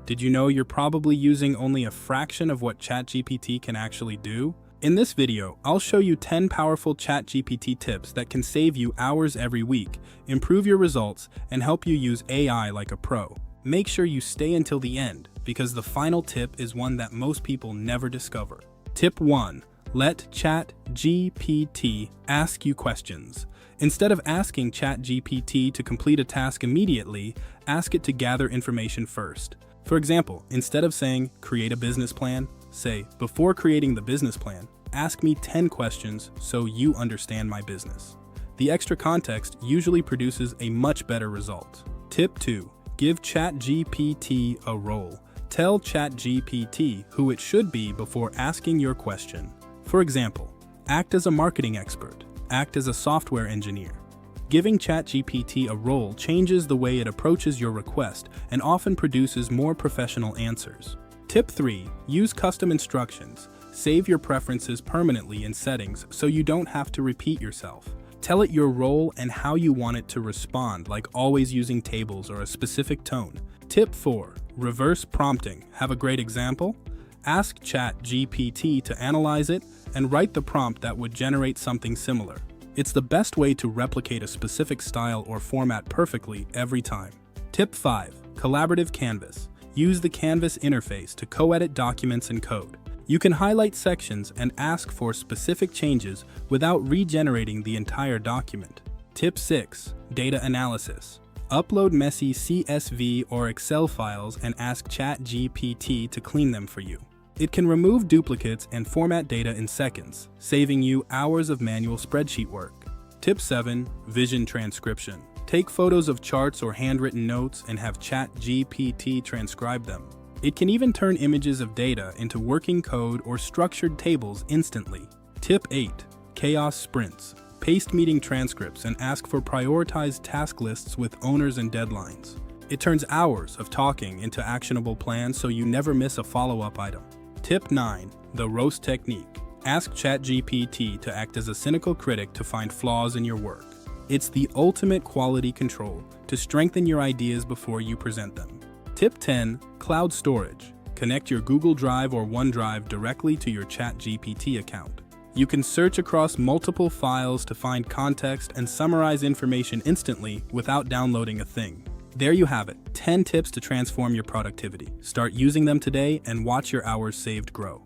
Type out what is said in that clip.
Did you know you're probably using only a fraction of what ChatGPT can actually do? In this video, I'll show you 10 powerful ChatGPT tips that can save you hours every week, improve your results, and help you use AI like a pro. Make sure you stay until the end, because the final tip is one that most people never discover. Tip 1. Let ChatGPT ask you questions. Instead of asking ChatGPT to complete a task immediately, ask it to gather information first. For example, instead of saying, "Create a business plan," say, "Before creating the business plan, ask me 10 questions so you understand my business." The extra context usually produces a much better result. Tip 2. Give ChatGPT a role. Tell ChatGPT who it should be before asking your question. For example, act as a marketing expert, act as a software engineer. Giving ChatGPT a role changes the way it approaches your request and often produces more professional answers. Tip 3. Use custom instructions. Save your preferences permanently in settings so you don't have to repeat yourself. Tell it your role and how you want it to respond, like always using tables or a specific tone. Tip 4. Reverse prompting. Have a great example? Ask ChatGPT to analyze it and write the prompt that would generate something similar. It's the best way to replicate a specific style or format perfectly every time. Tip 5. Collaborative Canvas. Use the Canvas interface to co-edit documents and code. You can highlight sections and ask for specific changes without regenerating the entire document. Tip 6. Data analysis. Upload messy CSV or Excel files and ask ChatGPT to clean them for you. It can remove duplicates and format data in seconds, saving you hours of manual spreadsheet work. Tip 7. Vision transcription. Take photos of charts or handwritten notes and have ChatGPT transcribe them. It can even turn images of data into working code or structured tables instantly. Tip 8. Chaos sprints. Paste meeting transcripts and ask for prioritized task lists with owners and deadlines. It turns hours of talking into actionable plans so you never miss a follow-up item. Tip 9. The roast technique. Ask ChatGPT to act as a cynical critic to find flaws in your work. It's the ultimate quality control to strengthen your ideas before you present them. Tip 10. Cloud storage. Connect your Google Drive or OneDrive directly to your ChatGPT account. You can search across multiple files to find context and summarize information instantly without downloading a thing. There you have it, 10 tips to transform your productivity. Start using them today and watch your hours saved grow.